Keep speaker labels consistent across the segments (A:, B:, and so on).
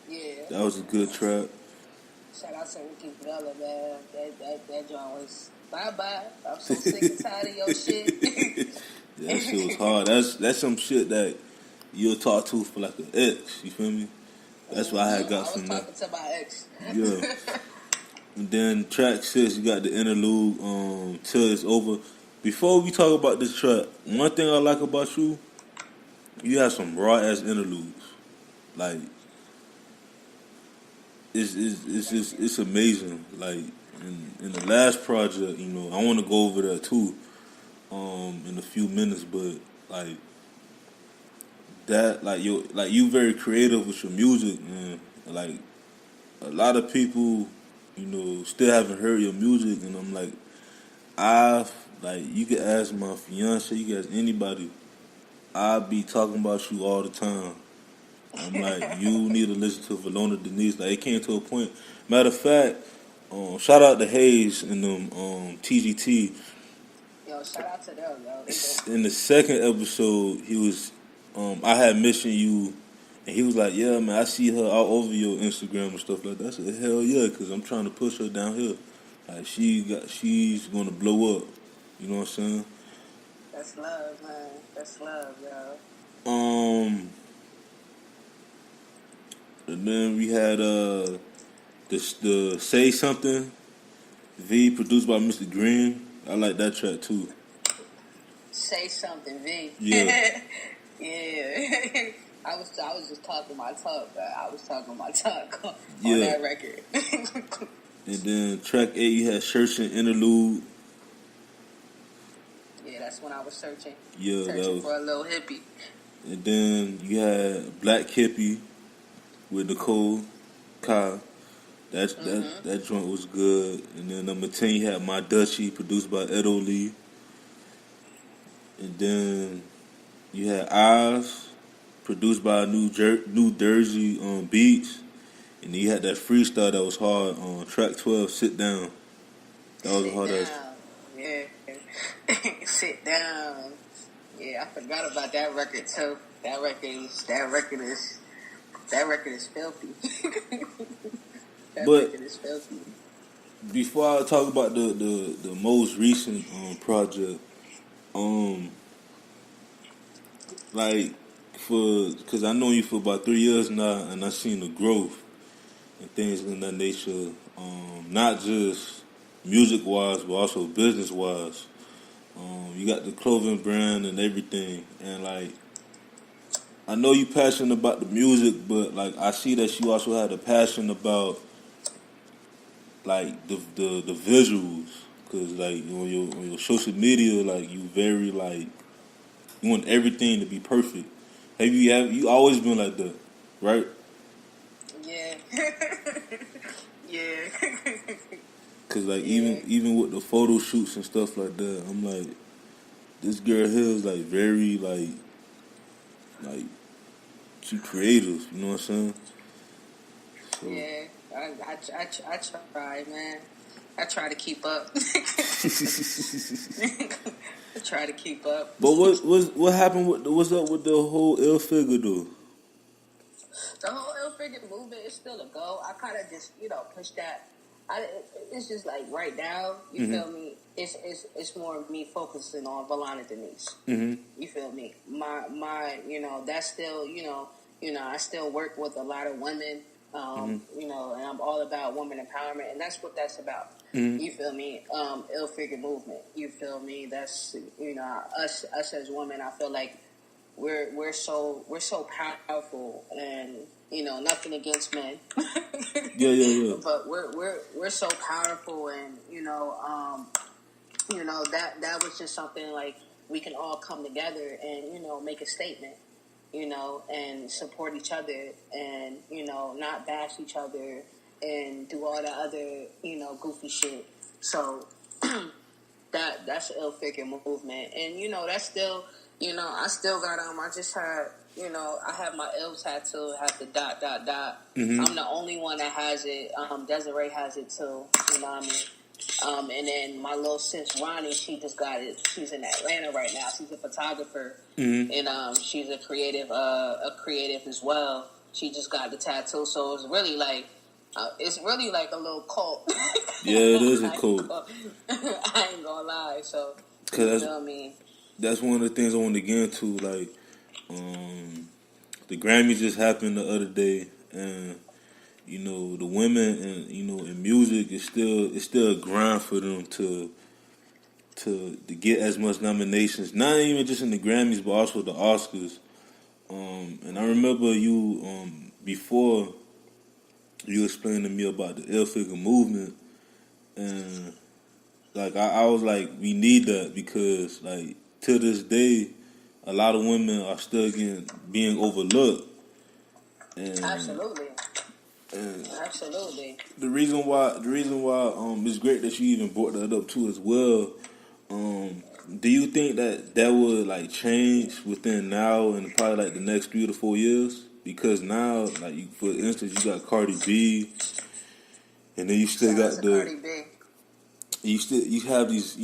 A: Yeah.
B: That was a good track.
A: Shout out to Ricky Bella, man. That joint was bye-bye. I'm so sick and tired of your shit.
B: That shit was hard. That's some shit that you'll talk to for like an ex. You feel me? That's what I had got
A: I was
B: from that.
A: talking to my ex.
B: Yeah. And then track 6, you got the interlude, Till It's Over. Before we talk about this track, one thing I like about you, you have some raw ass interludes. Like it's amazing. Like in the last project, I want to go over that too, in a few minutes. But like that, you very creative with your music, man. Like a lot of people, still haven't heard your music, and I'm like, you can ask my fiance, you can ask anybody. I be talking about you all the time. I'm like, you need to listen to Valona Denise. Like, it came to a point. Matter of fact, shout out to Hayes and them TGT.
A: Yo, shout out to them, yo.
B: In the second episode, he was, I had mentioned you, and he was like, yeah, man, I see her all over your Instagram and stuff like that. I said, hell yeah, because I'm trying to push her down here. Like, she's going to blow up. You know what I'm saying?
A: That's love, man. That's love, yo.
B: And then we had the Say Something V, produced by Mr. Green. I like that track too.
A: Say Something V.
B: Yeah.
A: Yeah. I was just talking my talk, but I was talking my talk on
B: Yeah.
A: that record.
B: And then track 8, you had Searching Interlude.
A: Yeah, that's when I was searching.
B: Yeah,
A: Searching for a little hippie.
B: And then you had Black Hippie with Nicole Kai. That joint was good. And then number 10, you had My Dutchie, produced by Edo Lee. And then you had Eyes, produced by New Jersey Beats. And then you had that freestyle that was hard on track 12, Sit Down. That was hard as.
A: Yeah. Sit Down. Yeah, I forgot about that record too. That record is filthy. Record is filthy.
B: Before I talk about the most recent project, because I know you for about 3 years now, and I've seen the growth and things of that nature, not just music wise, but also business wise. You got the clothing brand and everything, and like, I know you passionate about the music, but like, I see that you also had a passion about like the visuals, because like on your social media, like you very like, you want everything to be perfect. Have you always been like that, right?
A: Yeah. Yeah.
B: Cause like even with the photo shoots and stuff like that, I'm like, this girl here is like very like she creative. You know what I'm saying? So.
A: Yeah, I try, man. I try to keep up. I try to keep up.
B: But what happened with what's up with the whole ill figure though?
A: The whole ill figure movement is still a go. I kind of just push that. It's just like right now, you feel me? It's more of me focusing on Valona Denise.
B: Mm-hmm.
A: You feel me? My that's still I still work with a lot of women. And I'm all about woman empowerment, and that's what that's about. Mm-hmm. You feel me? Ill figure movement. You feel me? That's us as women. I feel like we're so powerful, and nothing against men.
B: Yeah.
A: But we're so powerful, and that was just something like we can all come together and make a statement. And support each other, and not bash each other and do all the other goofy shit. So that's the ill figure movement, and that's still I still got I just had I have my ill tattoo, I have the ... Mm-hmm. I'm the only one that has it. Desiree has it too. You know what I mean? And then my little sis Ronnie, she just got it. She's in Atlanta right now. She's a photographer, and she's a creative as well. she just got the tattoo. So it's really like a little cult.
B: Yeah, it is a cult.
A: I ain't gonna lie. So you feel me?
B: That's one of the things I want to get into. Like, the Grammys just happened the other day, and you know the women and in music, it's still a grind for them to get as much nominations. Not even just in the Grammys, but also the Oscars. And I remember you before you explained to me about the ill figure movement, and like I was like, we need that because like to this day, a lot of women are still being overlooked. And,
A: Absolutely.
B: And
A: Absolutely.
B: The reason why it's great that you even brought that up too as well. Do you think that would like change within now and probably like the next 3 to 4 years? Because now, like for instance, you got Cardi B, and then you still got
A: Cardi B.
B: You have these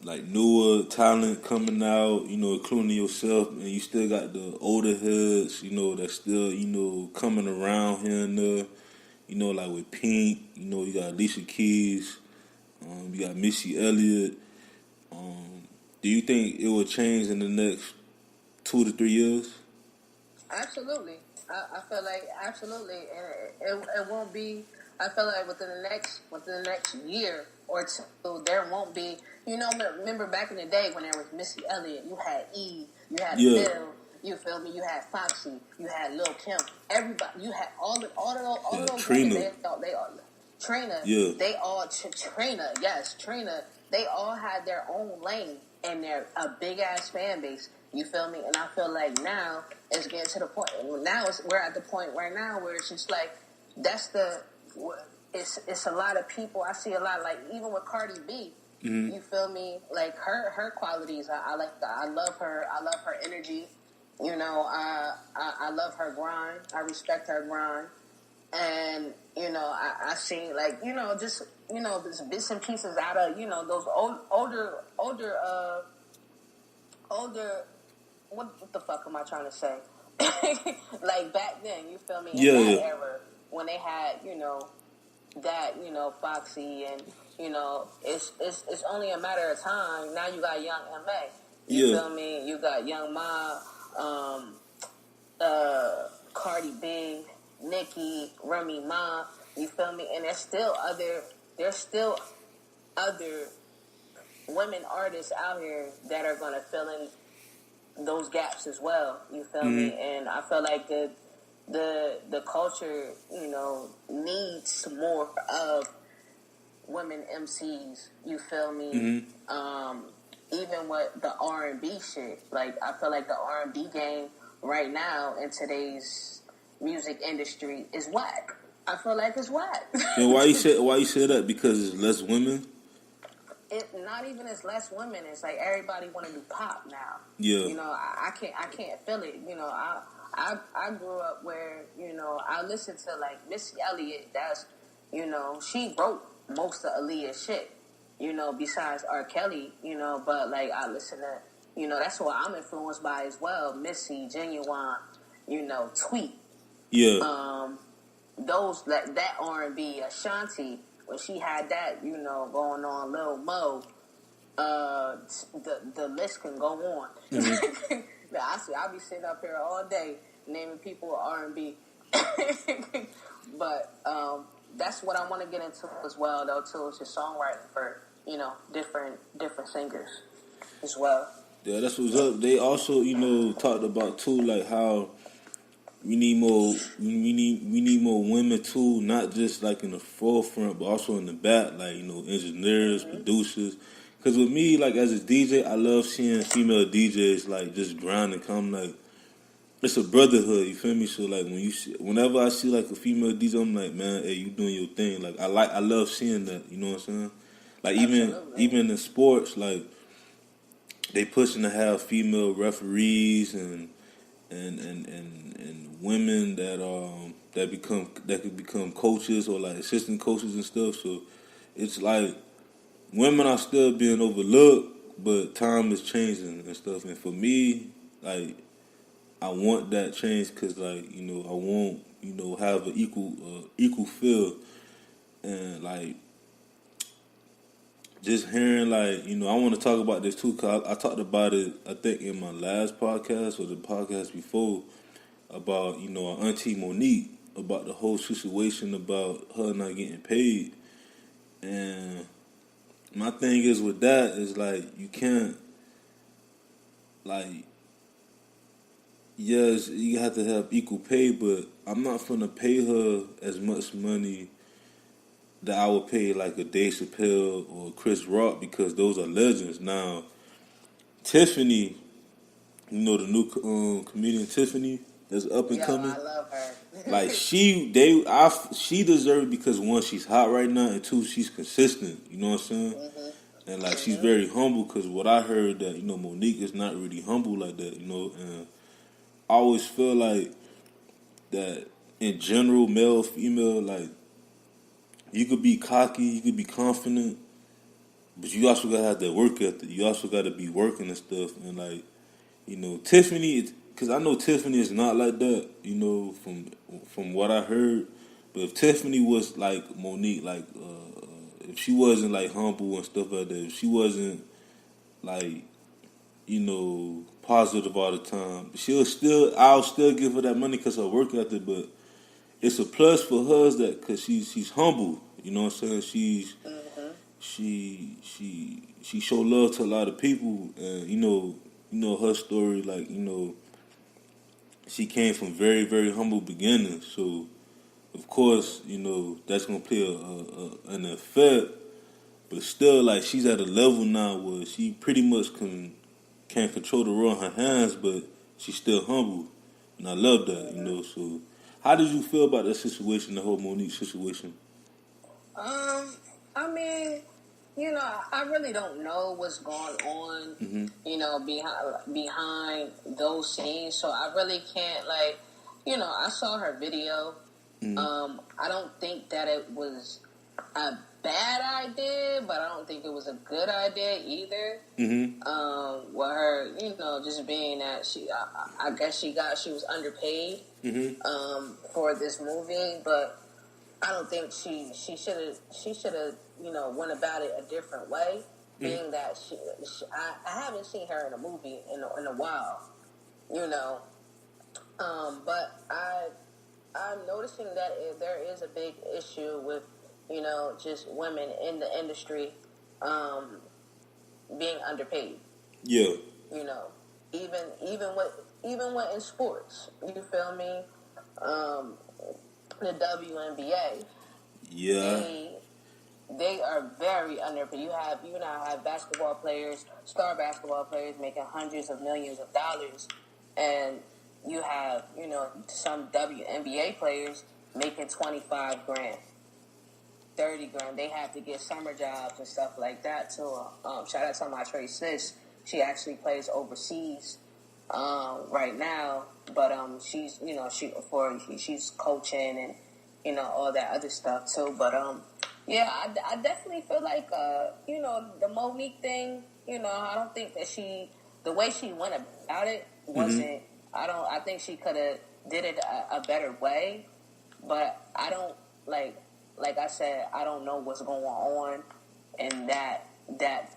B: like newer talent coming out, including yourself, and you still got the older heads, that's still coming around here and there. Like with Pink, you got Alicia Keys, you got Missy Elliott. Do you think it will change in the next 2 to 3 years?
A: Absolutely. I feel like absolutely, and it won't be. I feel like within the next year or two, there won't be. Remember back in the day when there was Missy Elliott, you had Eve, you had Phil, you feel me? You had Foxy, you had Lil Kim, everybody. You had all of those
B: Trina.
A: women. They all Trina.
B: Yeah.
A: They all Trina. Yes, Trina. They all had their own lane and they're a big ass fan base. You feel me? And I feel like now it's getting to the point. Now we're at the point right now where it's just like it's a lot of people. I see a lot like even with Cardi B. Mm-hmm. You feel me? Like her qualities. I like. I love her. I love her energy. I love her grind. I respect her grind. And I see like just there's bits and pieces out of those older. What the fuck am I trying to say? Like back then, you feel me? In that era when they had Foxy and it's only a matter of time. Now you got Young M.A. You feel me? You got Young Ma, Cardi B, Nicki, Remy Ma. You feel me? And there's still other women artists out here that are gonna fill in those gaps as well. You feel me? And I feel like the culture, needs more of women MCs. You feel me? Even with the R&B shit, like I feel like the R&B game right now in today's music industry is whack. I feel like it's whack.
B: And why you say that? Because it's less women.
A: It not even as less women. It's like everybody want to do pop now.
B: Yeah.
A: I can't feel it. I grew up where I listened to like Missy Elliott. That's she wrote most of Aaliyah's shit. Besides R. Kelly. But like I listen to that's what I'm influenced by as well. Missy, Genuine, Tweet.
B: Yeah.
A: Those that R&B, Ashanti. When she had that, going on, Lil Mo, the list can go on. Mm-hmm. I'll be sitting up here all day naming people R&B. But that's what I want to get into as well, though, too. It's just songwriting for, different singers as well.
B: Yeah, that's what's up. They also, talked about, too, like how we need more women too, not just like in the forefront, but also in the back, like engineers, producers. Because with me, like as a DJ, I love seeing female DJs like just grinding. Come like it's a brotherhood. You feel me? So like whenever I see like a female DJ, I'm like, man, hey, you doing your thing. Like I love seeing that. You know what I'm saying? Like even in sports, like they pushing to have female referees and women that could become coaches or like assistant coaches and stuff. So it's like women are still being overlooked, but time is changing and stuff. And for me, like I want that change because, like, you know, I want, you know, have an equal feel. And, like, just hearing, like, you know, I want to talk about this too because I talked about it, I think, in my last podcast or the podcast before about, you know, our auntie Monique, about the whole situation about her not getting paid. And my thing is with that is, like, you can't, like, yes, you have to have equal pay, but I'm not gonna pay her as much money that I would pay like a Dave Chappelle or Chris Rock because those are legends. Now, Tiffany, you know the new comedian Tiffany that's up and
A: Yo,
B: coming.
A: I love her.
B: Like she deserved because one, she's hot right now, and two, she's consistent. You know what I'm saying? And like she's very humble because what I heard that, you know, Monique is not really humble like that. You know, and I always feel like that in general, male, female, like you could be cocky, you could be confident, but you also gotta have that work ethic. You also gotta be working and stuff. And like, you know, Tiffany, because I know Tiffany is not like that. You know, from what I heard. But if Tiffany was like Monique, like if she wasn't like humble and stuff like that, if she wasn't like, you know, positive all the time, I'll still give her that money because her work ethic. But it's a plus for her that because she's humble. You know what I'm saying? She show love to a lot of people, and you know her story. Like, you know, she came from very, very humble beginnings. So of course, you know, that's gonna play an effect. But still, like, she's at a level now where she pretty much can control the world in her hands, but she's still humble, and I love that. You know, so. How did you feel about that situation, the whole Monique situation?
A: I mean, you know, I really don't know what's going on, you know, behind those scenes. So I really can't, like, you know, I saw her video. I don't think that it was a bad idea, but I don't think it was a good idea either. With her, you know, just being that I guess she was underpaid for this movie, but I don't think she should have you know went about it a different way. Being that I haven't seen her in a movie in a while, you know, but I'm noticing that there is a big issue with, you know, just women in the industry being underpaid.
B: Yeah.
A: You know, even what in sports, you feel me? The WNBA.
B: Yeah.
A: They are very underpaid. You now have basketball players, star basketball players making hundreds of millions of dollars, and you have, you know, some WNBA players making 25 grand, 30 grand. They have to get summer jobs and stuff like that too. Shout out to my Trey sis. She actually plays overseas right now, but she's, you know, she's coaching and, you know, all that other stuff too. But yeah, I definitely feel like you know, the Monique thing. You know, I don't think that the way she went about it wasn't. I think she could have did it a better way, but I don't like I said, I don't know what's going on in that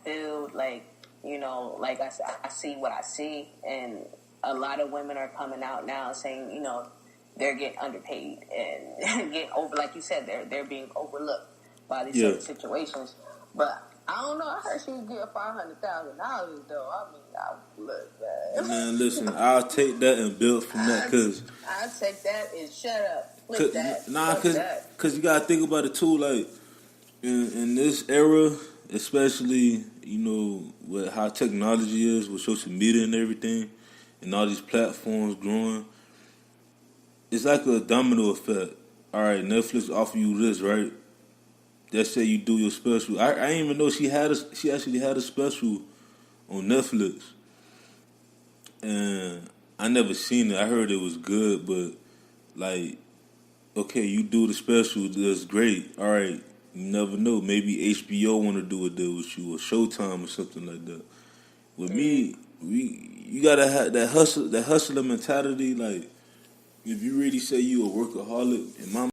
A: field. Like, you know, like I said, I see what I see, and a lot of women are coming out now saying, you know, they're getting underpaid and getting over, like you said, they're being overlooked by these certain situations. But I don't know. I heard she was getting $500,000 though. I mean, look, man.
B: Man, listen, I'll take that and build from that because
A: I'll take that and shut up. Flip that.
B: Nah, because you gotta think about it too. Like in this era, especially, you know, with how technology is with social media and everything, and all these platforms growing, it's like a domino effect. All right, Netflix offer you this, right? Let's say you do your special. I didn't even know she actually had a special on Netflix, and I never seen it. I heard it was good, but like, okay, you do the special, that's great. All right, you never know. Maybe HBO want to do a deal with you, or Showtime, or something like that. With me, you gotta have that hustler mentality. Like, if you really say you a workaholic, in my